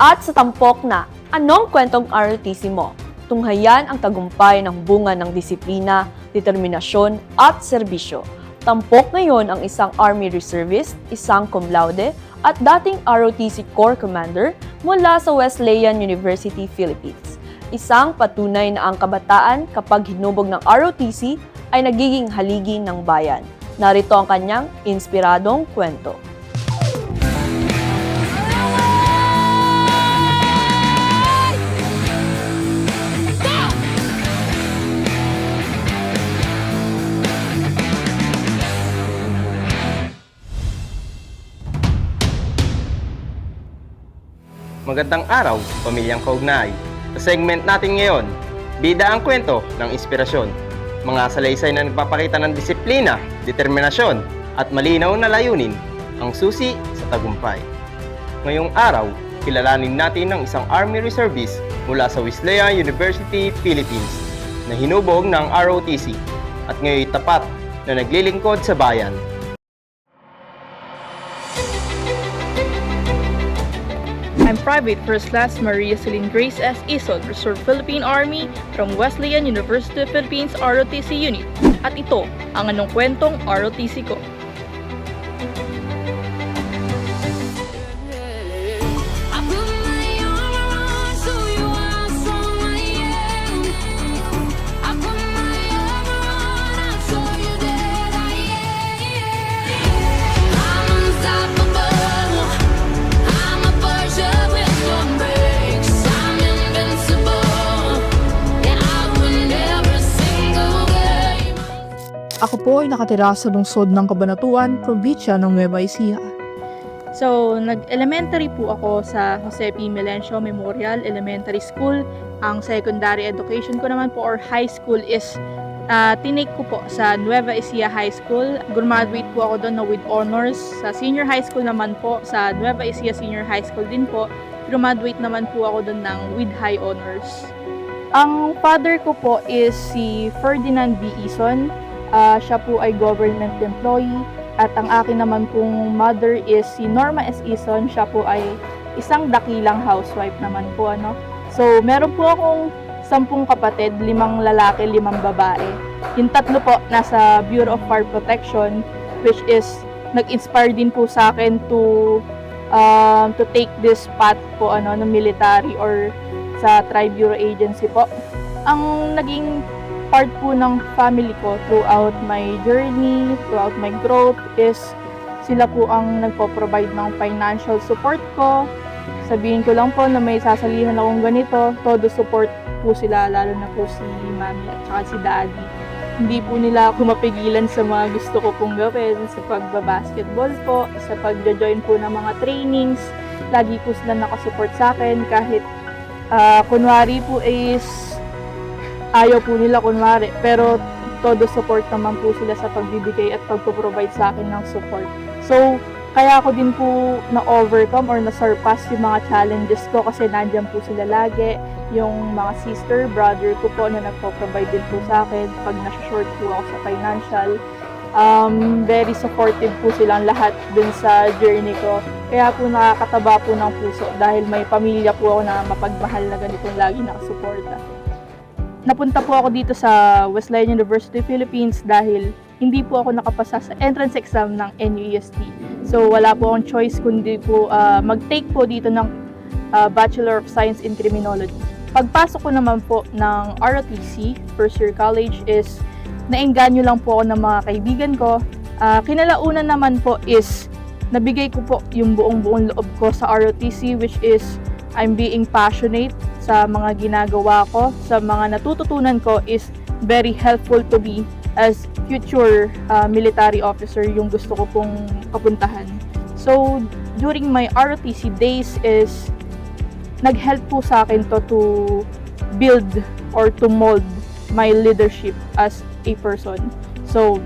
At sa tampok na, anong kwentong ROTC mo? Tunghayan ang tagumpay ng bunga ng disiplina, determinasyon at serbisyo. Tampok ngayon ang isang Army Reservist, isang cum laude, at dating ROTC Corps Commander mula sa Wesleyan University, Philippines. Isang patunay na ang kabataan kapag hinubog ng ROTC ay nagiging haligi ng bayan. Narito ang kanyang inspiradong kwento. Magandang araw, pamilyang kaugnay. Sa segment natin ngayon, bida ang kwento ng inspirasyon. Mga salaysay na nagpapakita ng disiplina, determinasyon, at malinaw na layunin ang susi sa tagumpay. Ngayong araw, kilalanin natin ang isang Army Reservist mula sa Wesleyan University, Philippines na hinubog ng ROTC at ngayon tapat na naglilingkod sa bayan. I'm Private First Class Maria Celine Grace S. Ison, Reserve Philippine Army from Wesleyan University Philippines ROTC Unit. At ito ang anong kwentong ROTC ko. Ako po ay nakatira sa lungsod ng Cabanatuan, probinsya ng Nueva Ecija. So, nag-elementary po ako sa Jose P. Melencio Memorial Elementary School. Ang secondary education ko naman po or high school is tinake ko po sa Nueva Ecija High School. Graduate po ako doon with honors. Sa senior high school naman po, sa Nueva Ecija Senior High School din po, graduate naman po ako doon with high honors. Ang father ko po is si Ferdinand B. Ison. Siya po ay government employee at ang akin naman pong mother is si Norma S. Ison. Siya po ay isang dakilang housewife naman po. So, meron po akong 10 kapatid, 5 lalaki, 5 babae. Yung 3 po nasa Bureau of Fire Protection, which is nag-inspire din po sa akin to take this path po ng military or sa Tri-Bureau Agency po. Ang naging part po ng family ko throughout my journey, throughout my growth is sila po ang nagpo-provide ng financial support ko. Sabihin ko lang po na may sasalihan akong ganito, todo support po sila, lalo na po si mami at saka si daddy. Hindi po nila ako mapigilan sa mga gusto ko pong gawin, sa pagbabasketball po, sa pagjo-join po ng mga trainings. Lagi po sila nakasupport sa akin kahit kunwari po is ayaw po nila kunwari, pero todo support naman po sila sa pagbibigay at pagpo-provide sa akin ng support. So, kaya ako din po na-overcome or na-surpass yung mga challenges ko kasi nandyan po sila lagi. Yung mga sister, brother ko po na nagpo-provide din po sa akin pag nasa-short po ako sa financial. Very supportive po silang lahat dun sa journey ko. Kaya po nakakataba po ng puso dahil may pamilya po ako na mapagmahal na ganitong lagi nakasuporta. Napunta po ako dito sa Wesleyan University, Philippines dahil hindi po ako nakapasa sa entrance exam ng NUEST. So wala po akong choice kundi po mag-take po dito ng Bachelor of Science in Criminology. Pagpasok ko naman po ng ROTC, first year college, is naengganyo lang po ako ng mga kaibigan ko. Kinalaunan naman po is nabigay ko po yung buong loob ko sa ROTC, which is I'm being passionate sa mga ginagawa ko, sa mga natututunan ko is very helpful to me as future military officer yung gusto ko pong kapuntahan. So, during my ROTC days is nag-help po sa akin to build or to mold my leadership as a person. So,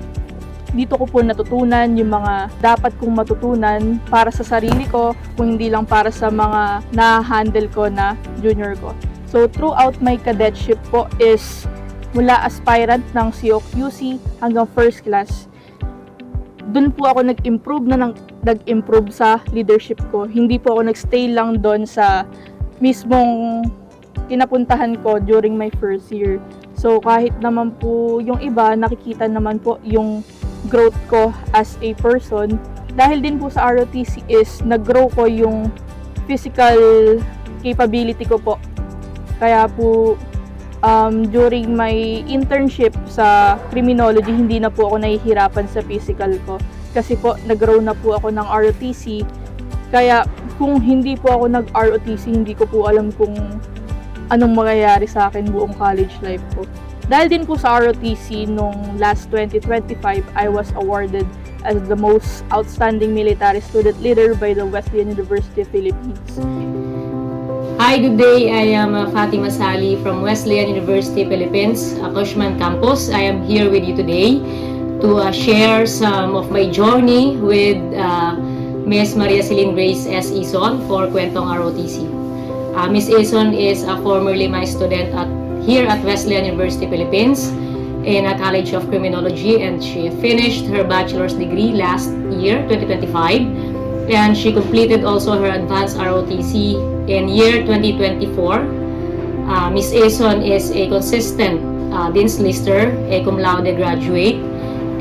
dito ko po natutunan yung mga dapat kong matutunan para sa sarili ko, kung hindi lang para sa mga na-handle ko na junior ko. So, throughout my cadetship po is mula aspirant ng COQC hanggang first class. Doon po ako nag-improve na ng nag-improve sa leadership ko. Hindi po ako nagstay lang doon sa mismong pinapuntahan ko during my first year. So kahit naman po yung iba, nakikita naman po yung growth ko as a person. Dahil din po sa ROTC is nag-grow ko yung physical capability ko po. Kaya po during my internship sa criminology, hindi na po ako nahihirapan sa physical ko. Kasi po nag-grow na po ako ng ROTC. Kaya kung hindi po ako nag-ROTC, hindi ko po alam kung anong mangyayari sa akin buong college life ko. Dahil din po sa ROTC, nung last 2025, I was awarded as the most outstanding military student leader by the Wesleyan University Philippines. Hi, good day. I am Fatima Sali from Wesleyan University Philippines, Cushman campus. I am here with you today to share some of my journey with Ms. Maria Celine Grace S. Ison for Kwentong ROTC. Ms. Ison is formerly my student here at Wesleyan University Philippines in a College of Criminology, and she finished her bachelor's degree last year, 2025, and she completed also her advanced ROTC in year 2024. Ms. Ison is a consistent Dean's Lister, a cum laude graduate,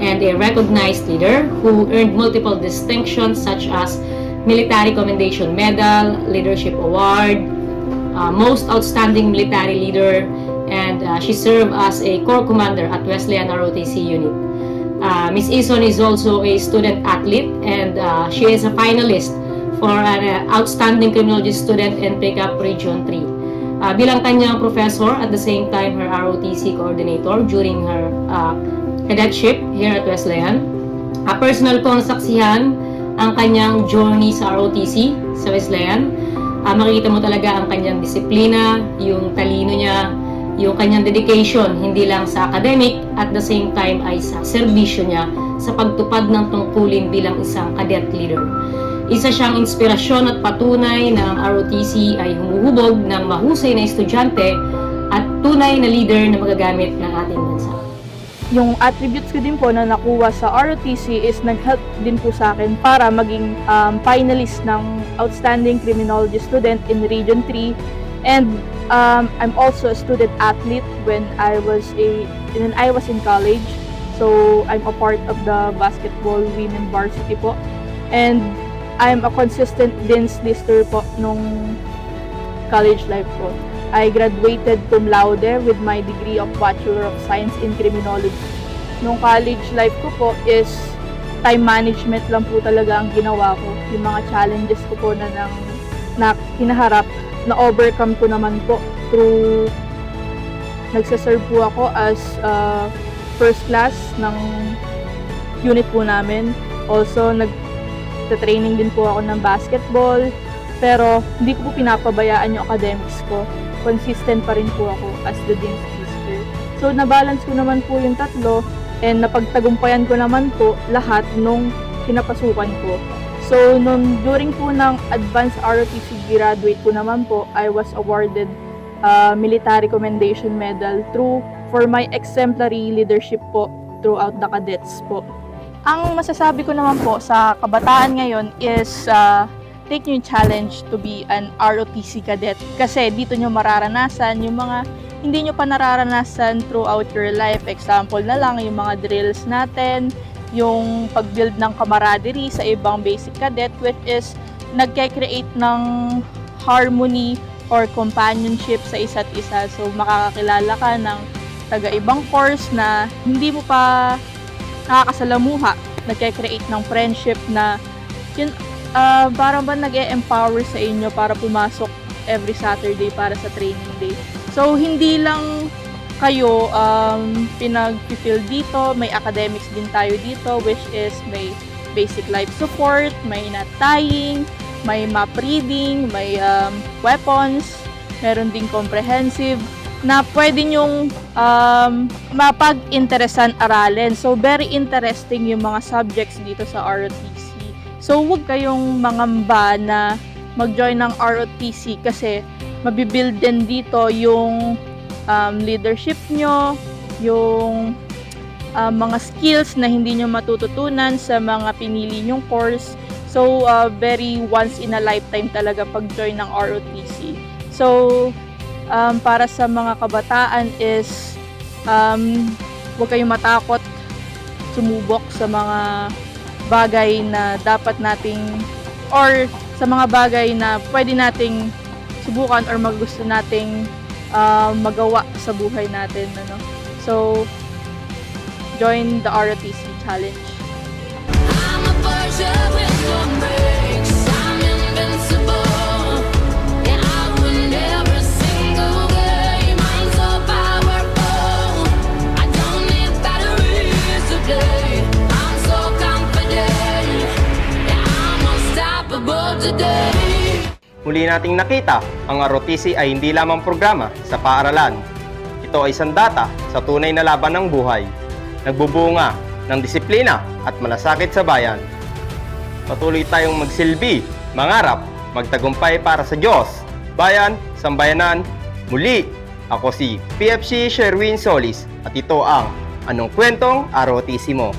and a recognized leader who earned multiple distinctions such as Military Commendation Medal, Leadership Award, Most Outstanding Military Leader, and she served as a Corps Commander at Wesleyan ROTC unit. Ms. Ison is also a student athlete, and she is a finalist for an Outstanding Criminology Student in PICAP Region 3. Bilang kanyang professor, at the same time her ROTC coordinator during her cadetship here at Wesleyan. Personal kong nasaksihan ang kanyang journey sa ROTC sa Wesleyan. Makikita mo talaga ang kanyang disiplina, yung talino niya, yung kanyang dedication, hindi lang sa academic, at the same time ay sa serbisyo niya sa pagtupad ng tungkulin bilang isang cadet leader. Isa siyang inspirasyon at patunay na ang ROTC ay humuhubog ng mahusay na estudyante at tunay na leader na magagamit ng ating bansa. Yung attributes ko din po na nakuha sa ROTC is nag-help din po sa akin para maging finalist ng Outstanding Criminology Student in Region 3. And I'm also a student athlete when I was in college. So I'm a part of the basketball women varsity po. And I'm a consistent Dean's Lister po nung college life ko. I graduated cum laude with my degree of Bachelor of Science in Criminology. Nung college life ko po is time management lang po talaga ang ginawa ko. Yung mga challenges ko po na kinaharap, na-overcome ko naman po through nagsaserve po ako as first class ng unit po namin. Also, nag-training din po ako ng basketball, pero hindi ko po pinapabayaan yung academics ko. Consistent pa rin po ako as the Dean's Lister. So, nabalance ko naman po yung tatlo, and napagtagumpayan ko naman po lahat nung pinapasukan ko. So, during po ng advanced ROTC graduate ko naman po, I was awarded Military Commendation Medal for my exemplary leadership po throughout the cadets po. Ang masasabi ko naman po sa kabataan ngayon is take nyo yung challenge to be an ROTC cadet. Kasi dito nyo mararanasan yung mga hindi nyo pa nararanasan throughout your life. Example na lang, yung mga drills natin, yung pag-build ng camaraderie sa ibang basic cadet, which is nagke-create ng harmony or companionship sa isa't isa. So, makakakilala ka ng taga-ibang course na hindi mo pa nakakasalamuha. Nagke-create ng friendship na yun, parang ba nag-e-empower sa inyo para pumasok every Saturday para sa training day. So, hindi lang kayo pinag-feel dito, may academics din tayo dito, which is may basic life support, may not tying, may map reading, may weapons, meron ding comprehensive na pwede nyong mapag-interesan aralin. So, very interesting yung mga subjects dito sa ROTC. So, huwag kayong mangamba na mag-join ng ROTC kasi mabibuild din dito yung leadership nyo, yung mga skills na hindi nyo matututunan sa mga pinili nyong course. So, So, very once in a lifetime talaga pag-join ng ROTC. So, para sa mga kabataan is huwag kayong matakot sumubok sa mga bagay na dapat nating or sa mga bagay na pwede nating subukan or magusto nating magawa sa buhay natin. Ano? So, join the ROTC Challenge. I'm a virgin with no brakes. I'm invincible. Yeah, I win every single game. I'm so powerful. I don't need batteries to play. I'm so confident. Yeah, I'm unstoppable today. Muli nating nakita, ang ROTC ay hindi lamang programa sa paaralan. Ito ay sandata sa tunay na laban ng buhay. Nagbubunga ng disiplina at malasakit sa bayan. Patuloy tayong magsilbi, mangarap, magtagumpay para sa Diyos, bayan, sambayanan. Muli, ako si PFC Sherwin Solis at ito ang Anong Kwentong ROTC Mo?